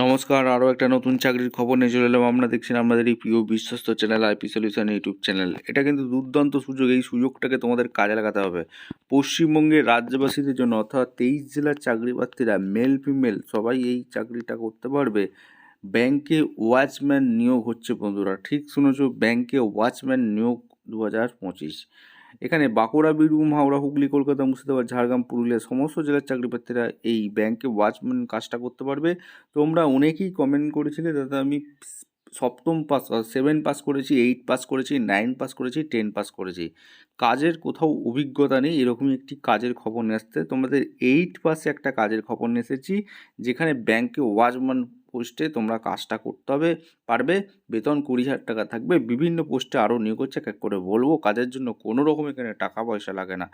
নমস্কার, আরও একটা নতুন চাকরির খবর নিয়ে চলে এলাম। আমরা দেখছেন আমাদের এই প্রিয় বিশ্বস্ত channel IP solution YouTube channel. এটা কিন্তু দুর্দান্ত সুযোগ। এই সুযোগটাকে তোমাদের কাজে লাগাতে হবে। পশ্চিমবঙ্গের রাজ্যবাসীদের জন্য, অর্থাৎ 23 জেলার চাকরি প্রার্থীরা মেল ফিমেল সবাই এই চাকরিটা করতে পারবে। ব্যাংকে ওয়াচম্যান নিয়োগ হচ্ছে বন্ধুরা, ঠিক শুনেছো, ব্যাংকে ওয়াচম্যান নিয়োগ 2025। এখানে বাঁকুড়া, বীরভূম, হাওড়া, হুগলি, কলকাতা, মুর্শিদাবাদ, ঝাড়গ্রাম, পুরুলিয়া সমস্ত জেলার চাকরি প্রার্থীরা এই ব্যাংকে ওয়াচম্যান কাজটা করতে পারবে। তোমরা অনেকেই কমেন্ট করেছিলে, দাদা আমি সপ্তম পাস 7 পাস করেছি, 8 পাস করেছি, 9 পাস করেছি, 10 পাস করেছি, কাজের কোথাও অভিজ্ঞতা নেই, এরকমই একটি কাজের খবর নিয়ে আসতে তোমাদের 8 পাসে একটা কাজের খবর নিয়ে এসেছি, যেখানে ব্যাংকে ওয়াচম্যান পোস্টে তোমরা কাজটা করতে হবে পারবে। বেতন 20,000 টাকা থাকবে। বিভিন্ন পোস্টে আরও নিয়োগ হচ্ছে, এক এক করে বলবো। কাজের জন্য কোনো রকম এখানে টাকা পয়সা লাগে না।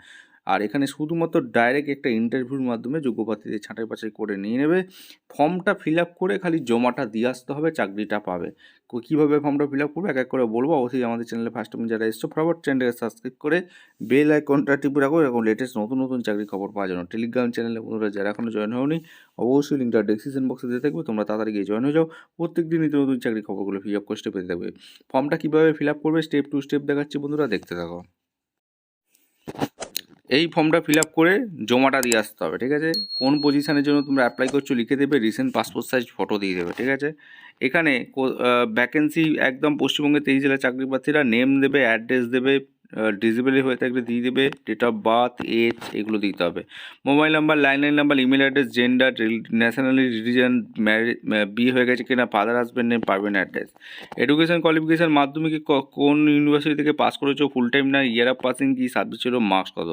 আর এখানে শুধুমাত্র ডাইরেক্ট একটা ইন্টারভিউর মাধ্যমে যোগ্য প্রার্থীদের ছাঁটাই বাছাই করে নিয়ে নেবে। ফর্মটা ফিল আপ করে খালি জমাটা দিয়ে আসতে হবে, চাকরিটা পাবে। কীভাবে ফর্মটা ফিল আপ করবে এক এক করে বলবো। অবশ্যই আমাদের চ্যানেলে ফার্স্ট টাইম যারা এসছো ফটাফট চ্যানেলটাকে সাবস্ক্রাইব করে বেল আইকনটা টিপে রাখো, এরকম লেটেস্ট নতুন নতুন চাকরির খবর পাওয়ার জন্য। টেলিগ্রাম চ্যানেলে বন্ধুরা যারা এখনও জয়েন হওনি, অবশ্যই লিঙ্কটা ডেসক্রিপশন বক্সে দিয়ে থাকবে, তোমরা তাড়াতাড়ি গিয়ে জয়েন হয়ে যাও। প্রত্যেক দিন নিত্য নতুন চাকরির খবরগুলো ফিল আপ করে পেতে থাকবে। ফর্মটা কীভাবে ফিল আপ করবে স্টেপ টু স্টেপ দেখাচ্ছি বন্ধুরা, দেখতে থাকো। এই ফর্মটা ফিল আপ করে জমাটা দিয়ে আসতে হবে, ঠিক আছে। কোন পজিশানের জন্য তোমরা অ্যাপ্লাই করছো লিখে দেবে, রিসেন্ট পাসপোর্ট সাইজ ফটো দিয়ে দেবে, ঠিক আছে। এখানে ভ্যাকেন্সি একদম পশ্চিমবঙ্গের 23 জেলার চাকরি প্রার্থীরা নেম দেবে, অ্যাড্রেস দেবে, ডিসেবল হয়ে থাকলে দিয়ে দেবে, ডেট অফ বার্থ, এজ এগুলো দিতে হবে। Mobile number, landline number, email address, gender, nationality, religion, marriage, বিয়ে হয়ে গেছে কিনা, ফাদার হাজব্যান্ড নেম, পারবেন অ্যাড্রেস। এডুকেশন কোয়ালিফিকেশান, মাধ্যমিকে কোন ইউনিভার্সিটি থেকে পাস করেছো, ফুল টাইম না, ইয়ার অফ পাসিং কি, সাবজেক্ট ছিল, মার্কস কত।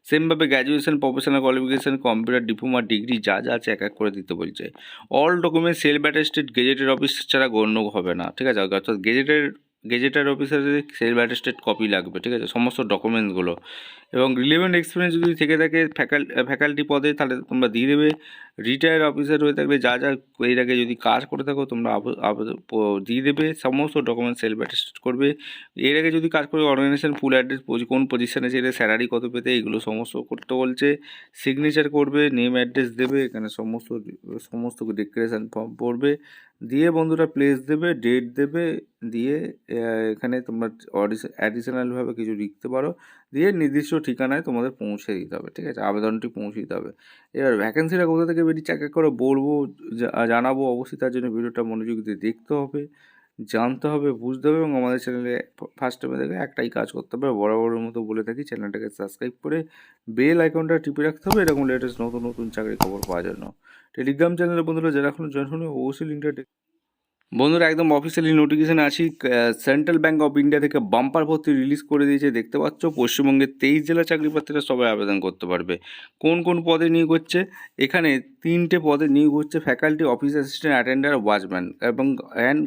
সেমভাবে graduation, professional qualification, computer, diploma, degree যা যা আছে এক এক করে দিতে বলছে। All document self attested gazetted office ছাড়া গণ্য হবে না, ঠিক আছে। অর্থাৎ গেজেটেড অফিসারের সেলফ অ্যাটেস্টেড কপি লাগবে, ঠিক আছে, সমস্ত ডকুমেন্টসগুলো। এবং রিলেভেন্ট এক্সপিরিয়েন্স যদি থেকে থাকে ফ্যাকাল্টি পদে তাহলে তোমরা দিয়ে দেবে। রিটায়ার্ড অফিসার হয়ে থাকলে যা যা এর আগে যদি কাজ করে থাকো তোমরা দিয়ে দেবে, সমস্ত ডকুমেন্ট সেলফ অ্যাটেস্টেড করবে। এর আগে যদি কাজ করে অর্গানাইজেশন, ফুল অ্যাড্রেস, কোন পজিশনে ছেড়ে, স্যালারি কত পেতে, এগুলো সমস্ত করতে বলছে। সিগনেচার করবে, নেম অ্যাড্রেস দেবে, এখানে সমস্ত ডিক্লারেশান ফর্ম পড়বে, দিয়ে বন্ধুরা প্লেস দেবে, ডেট দেবে, দিয়ে এখানে তোমরা অ্যাডিশনালভাবে কিছু লিখতে পারো, দিয়ে নির্দিষ্ট ঠিকানায় তোমাদের পৌঁছে দিতে হবে, ঠিক আছে, আবেদনটি পৌঁছে দিতে হবে। এবার ভ্যাকেন্সিটা কোথা থেকে বেরিয়েছে এক এক করে বলবো, জানাবো। অবশ্যই তার জন্য ভিডিওটা মনোযোগ দিয়ে দেখতে হবে, জানতে হবে, বুঝতে হবে। এবং আমাদের চ্যানেলে ফার্স্ট টাইমে দেখে একটাই কাজ করতে হবে, বরাবরের মতো বলে থাকি, চ্যানেলটাকে সাবস্ক্রাইব করে বেল আইকনটা টিপে রাখতে হবে, এরকম লেটেস্ট নতুন নতুন চাকরির খবর পাওয়ার জন্য। টেলিগ্রাম চ্যানেলে বন্ধুরা যারা এখনও জয়েন হয়নি অবশ্যই লিঙ্কটা বন্ধুরা একদম অফিসিয়ালি নোটিফিকেশান আছি। সেন্ট্রাল ব্যাঙ্ক অফ ইন্ডিয়া থেকে বাম্পার ভর্তি রিলিজ করে দিয়েছে, দেখতে পাচ্ছ। পশ্চিমবঙ্গের 23 জেলা চাকরি প্রার্থীরা সবাই আবেদন করতে পারবে। কোন কোন পদে নিয়োগ হচ্ছে, এখানে 3টে পদে নিয়োগ হচ্ছে, faculty, office assistant, attender, watchman এবং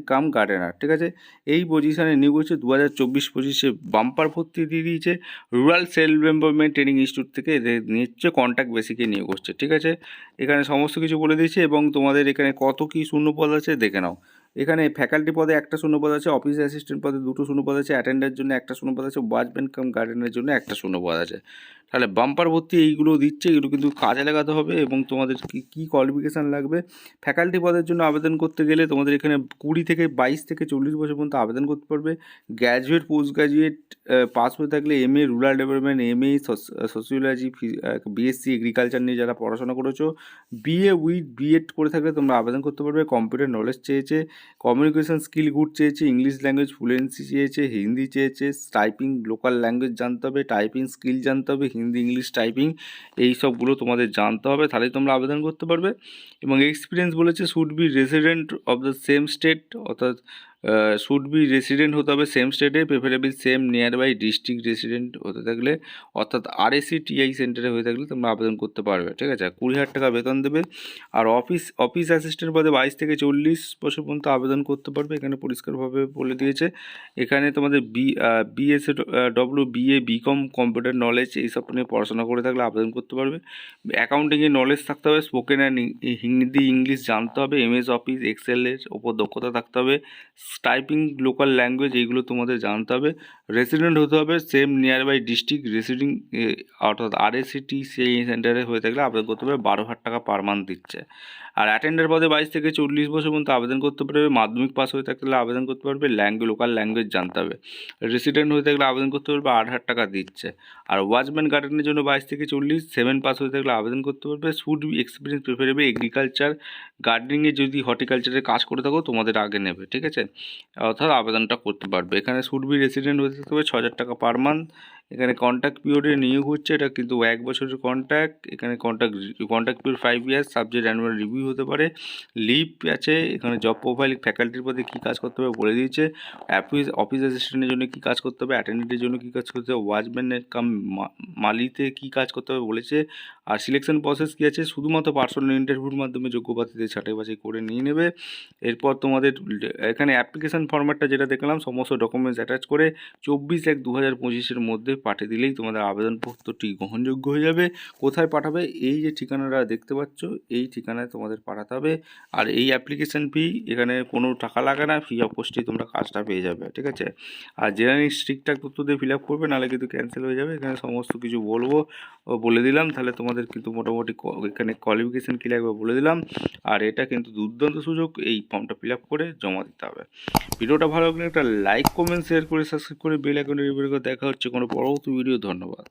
কাম গার্ডেনার, ঠিক আছে। এই পজিশানে নিয়োগ হচ্ছে 2024-25-এ বাম্পার ভর্তি দিয়ে দিয়েছে। Rural self employment training institute থেকে এদের নিচ্ছে, কন্ট্যাক্ট বেসিকে নিয়োগ হচ্ছে, ঠিক আছে। এখানে সমস্ত কিছু বলে দিয়েছে এবং তোমাদের এখানে কত কী শূন্যপদ আছে দেখে নাও। এখানে ফ্যাকাল্টি পদে একটা শূন্যপদ আছে, অফিস অ্যাসিস্ট্যান্ট পদে 2টো শূন্যপদ আছে, অ্যাটেন্ডারের জন্য একটা শূন্যপদ আছে, ওয়াচম্যান কাম গার্ডেনের জন্য একটা শূন্যপদ আছে। তাহলে বাম্পার ভর্তি এইগুলো দিচ্ছে, এগুলো কিন্তু কাজে লাগাতে হবে। এবং তোমাদের কী কোয়ালিফিকেশান লাগবে, ফ্যাকাল্টি পদের জন্য আবেদন করতে গেলে তোমাদের এখানে 20 থেকে 22 থেকে 40 বছর পর্যন্ত আবেদন করতে পারবে। গ্র্যাজুয়েট, পোস্ট গ্র্যাজুয়েট পাস হয়ে থাকলে, MA rural development, MA sociology, BSc agriculture নিয়ে যারা পড়াশোনা করেছো, বিএ উইথ বিএড করে থাকলে তোমরা আবেদন করতে পারবে। কম্পিউটার নলেজ চেয়েছে, কমিউনিকেশন স্কিল গুড চেয়েছে, ইংলিশ ল্যাঙ্গুয়েজ ফ্লুয়েন্সি চেয়েছে, হিন্দি চেয়েছে, টাইপিং লোকাল ল্যাঙ্গুয়েজ জানতে হবে, টাইপিং স্কিল জানতে হবে, হিন্দি ইংলিশ টাইপিং এই সবগুলো তোমাদের জানতে হবে, তাহলেই তোমরা আবেদন করতে পারবে। এবং এক্সপিরিয়েন্স বলেছে should be resident of the same state, অর্থাৎ শুড বি রেসিডেন্ট হতে হবে সেম স্টেটে, preferable same nearby district resident হতে থাকলে, অর্থাৎ আরএসি টিআই সেন্টারে হয়ে থাকলে তোমরা আবেদন করতে পারবে, ঠিক আছে। 20,000 টাকা বেতন দেবে। আর অফিস অ্যাসিস্ট্যান্ট পদে 22 থেকে 40 বছর পর্যন্ত আবেদন করতে পারবে, এখানে পরিষ্কারভাবে বলে দিয়েছে। এখানে তোমাদের বিএসডব্লিউ, বিএ, বিকম, কম্পিউটার নলেজ এইসব নিয়ে পড়াশোনা করে থাকলে আবেদন করতে পারবে। অ্যাকাউন্টিংয়ের নলেজ থাকতে হবে, স্পোকেন অ্যান্ড হিন্দি ইংলিশ জানতে হবে, এমএস অফিস এক্সেলের ওপর দক্ষতা থাকতে হবে, টাইপিং লোকাল ল্যাঙ্গুয়েজ এইগুলো তোমাদের জানতে হবে। রেসিডেন্ট হতে হবে same nearby district residing, অর্থাৎ আরএসিটি সেই সেন্টারে হয়ে থাকলে আবেদন করতে পারবে। 12,000 টাকা পার মান্থ দিচ্ছে। আর অ্যাটেন্ডার পদে 22 থেকে 40 বছর পর্যন্ত আবেদন করতে পারবে। মাধ্যমিক পাস হয়ে থাকলে আবেদন করতে পারবে। লোকাল ল্যাঙ্গুয়েজ জানতে হবে। রেসিডেন্ট হয়ে থাকলে আবেদন করতে পারবে। 8,000 টাকা দিচ্ছে। আর ওয়াচম্যান গার্ডেনের জন্য 22 থেকে 40, 7 পাস হয়ে থাকলে আবেদন করতে পারবে। Should be experience preferable agriculture, গার্ডেনিংয়ে যদি হর্টিকালচারের কাজ করে থাকো তোমাদের আগে নেবে, ঠিক আছে, অর্থাৎ আবেদনটা করতে পারবে। এখানে শুড বি রেসিডেন্ট হতে হবে। 6,000 টাকা পার মান্থ। এখানে কন্ট্রাক্ট পিরিয়ডে নিয়োগ হচ্ছে, এটা কিন্তু 1 বছরের কন্ট্রাক্ট। এখানে contract period 5 years, subject annual review হতে পারে। লিভ আছে। এখানে জব প্রোফাইল, ফ্যাকাল্টির পদে কী কাজ করতে হবে বলে দিয়েছে। অফিস অ্যাসিস্ট্যান্টের জন্য কী কাজ করতে হবে, অ্যাটেন্ডেন্টের জন্য কী কাজ করতে হবে, ওয়াচম্যানের কাম মালিতে কী কাজ করতে হবে বলেছে। আর সিলেকশন প্রসেস কী আছে, শুধুমাত্র পার্সোনাল ইন্টারভিউর মাধ্যমে যোগ্য প্রার্থীদের ছাঁটাই বাছাই করে নিয়ে নেবে। এরপর তোমাদের এখানে অ্যাপ্লিকেশন ফরম্যাটটা যেটা দেখলাম, সমস্ত ডকুমেন্টস অ্যাটাচ করে 24/1/2025 মধ্যে পাঠিয়ে দিলেই তোমাদের আবেদনপত্রটি গ্রহণযোগ্য হয়ে যাবে। কোথায় পাঠাবে, এই যে ঠিকানাটা দেখতে পাচ্ছ এই ঠিকানায় তোমাদের পাঠাতে হবে। আর এই অ্যাপ্লিকেশন ফি, এখানে কোনো টাকা লাগে না, ফ্রি অফ কস্টেই তোমরা কাজটা পেয়ে যাবে, ঠিক আছে। আর জেনারেল ঠিকঠাক তথ্য দিয়ে ফিল আপ করবে, নাহলে কিন্তু ক্যান্সেল হয়ে যাবে। এখানে সমস্ত কিছু বলে দিলাম, তাহলে তোমাদের কিন্তু মোটামুটি এখানে কোয়ালিফিকেশান কী লাগবে বলে দিলাম। আর এটা কিন্তু দুর্দান্ত সুযোগ, এই ফর্মটা ফিল আপ করে জমা দিতে হবে। ভিডিওটা ভালো লাগলে একটা লাইক, কমেন্ট, শেয়ার করে সাবস্ক্রাইব করে বেল আইকনে দেখা হচ্ছে কোনো পরবর্তী ভিডিও। ধন্যবাদ।